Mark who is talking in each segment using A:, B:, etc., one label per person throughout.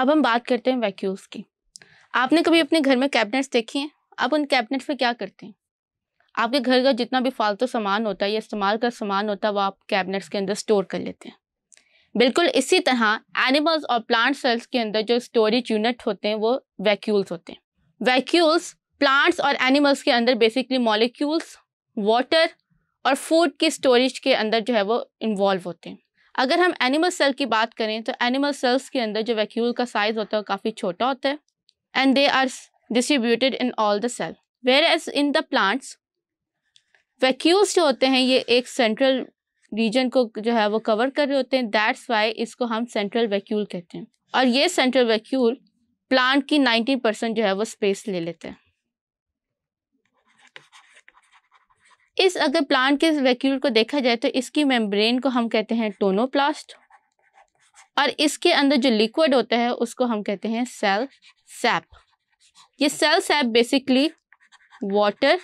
A: अब हम बात करते हैं वैक्यूल्स की। आपने कभी अपने घर में कैबिनेट्स देखी हैं? आप उन कैबिनेट्स में क्या करते हैं? आपके घर का जितना भी फालतू सामान होता है या इस्तेमाल का सामान होता है वो आप कैबिनेट्स के अंदर स्टोर कर लेते हैं। बिल्कुल इसी तरह एनिमल्स और प्लांट सेल्स के अंदर जो स्टोरेज यूनिट होते हैं वो वैक्यूल्स होते हैं। वैक्यूल्स प्लांट्स और एनिमल्स के अंदर बेसिकली मॉलिक्यूल्स, वाटर और फूड की स्टोरेज के अंदर जो है वो इन्वॉल्व होते हैं। अगर हम एनिमल सेल की बात करें तो एनिमल सेल्स के अंदर जो वैक्यूल का साइज होता है वो काफ़ी छोटा होता है and they are distributed in all the cell. Whereas in the plants vacuoles जो होते हैं ये एक सेंट्रल रीजन को जो है वो कवर कर रहे होते हैं। दैट्स वाई इसको हम सेंट्रल वैक्यूल कहते हैं और ये सेंट्रल वैक्यूल प्लांट की 90% जो है वो स्पेस ले लेते हैं। इस अगर प्लांट के वैक्यूल को देखा जाए तो इसकी मेम्ब्रेन को हम कहते हैं टोनोप्लास्ट और इसके अंदर जो लिक्विड होता है उसको हम कहते हैं सेल सैप। ये cell sap basically water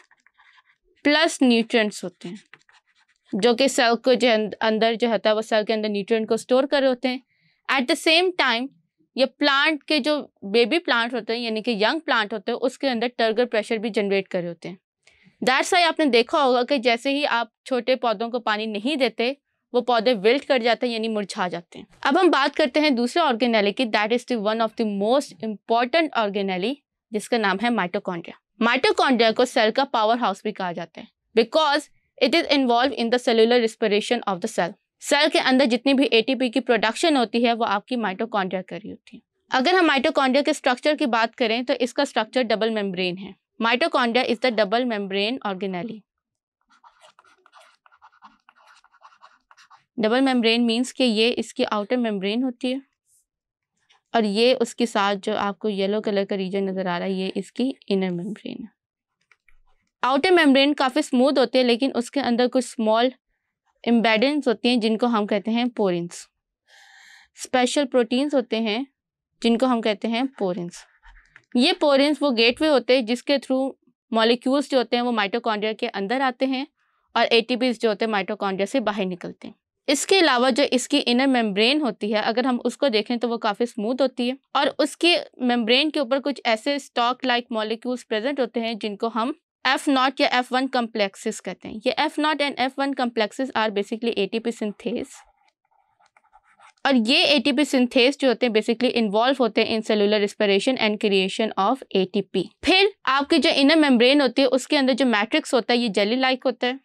A: plus nutrients होते हैं जो कि सेल को जो अंदर जो होता है वो सेल के अंदर न्यूट्रिएंट को स्टोर कर रहे होते हैं। एट द सेम टाइम ये प्लांट के जो बेबी प्लांट होते हैं यानी कि यंग प्लांट होते हैं उसके अंदर टर्गर प्रेशर भी जनरेट कर रहे होते हैं। दैट्स वाई आपने देखा होगा कि जैसे ही आप छोटे पौधों को पानी नहीं देते वो पौधे विल्ट कर जाते हैं यानी मुरझा जाते हैं। अब हम बात करते हैं दूसरे ऑर्गेनेली की। That is the one of the most important organelle जिसका नाम है माइटोकॉन्ड्रिया। माइटोकॉन्ड्रिया को सेल का पावर हाउस भी कहा जाता है because it is involve in the cellular respiration of the cell. Cell के अंदर जितनी भी एटीपी की प्रोडक्शन होती है वो आपकी माइटोकॉन्ड्रिया कर रही होती है। अगर हम माइटोकॉन्ड्रिया के स्ट्रक्चर की बात करें तो इसका स्ट्रक्चर डबल मेम्ब्रेन है। Mitochondria is the double membrane organelle. Double membrane means कि ये इसकी आउटर मेम्ब्रेन होती है और ये उसके साथ जो आपको येलो कलर का रीजन नजर आ रहा है ये इसकी इनर मेम्ब्रेन है। आउटर मेम्ब्रेन काफ़ी स्मूथ होती है लेकिन उसके अंदर कुछ स्मॉल एम्बेडेंस होती हैं जिनको हम कहते हैं पोरिन्स। स्पेशल प्रोटीन्स होते हैं जिनको हम कहते हैं पोरिन्स। ये पोरिन्स वो गेटवे होते हैं जिसके थ्रू मॉलिक्यूल्स जो होते हैं वो माइटोकॉन्ड्रिया के अंदर आते हैं और एटीपीज जो होते हैं माइटोकॉन्ड्रिया से बाहर निकलते हैं। इसके अलावा जो इसकी इनर मेम्ब्रेन होती है अगर हम उसको देखें तो वो काफ़ी स्मूथ होती है और उसके मेम्ब्रेन के ऊपर कुछ ऐसे स्टॉक लाइक मॉलिक्यूल्स प्रेजेंट होते हैं जिनको हम F0 या F1 complexes कहते हैं। ये F0 and F1 complexes are basically ATP synthase और ये एटीपी सिंथेस जो होते हैं बेसिकली इन्वॉल्व होते हैं in cellular respiration and creation of ATP. फिर आपकी जो इनर मेम्ब्रेन होती है उसके अंदर जो मैट्रिक्स होता है ये जेली लाइक होता है।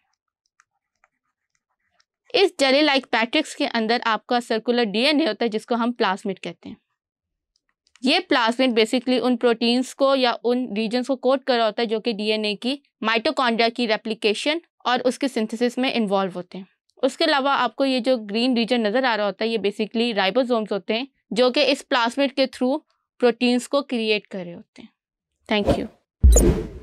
A: इस जेली लाइक मैट्रिक्स के अंदर आपका सर्कुलर डीएनए होता है जिसको हम प्लाज्मिड कहते हैं। ये प्लाज्मिड बेसिकली उन प्रोटीन्स को या उन रीजन्स को कोड कर रहा होता है जो कि डीएनए की माइटोकॉन्ड्रिया की रेप्लिकेशन और उसके सिंथेसिस में इन्वॉल्व होते हैं। उसके अलावा आपको ये जो ग्रीन रीजन नज़र आ रहा होता है ये बेसिकली राइबोसोम्स होते हैं जो कि इस प्लाज्मिड के थ्रू प्रोटीन्स को क्रिएट कर रहे होते हैं। Thank you.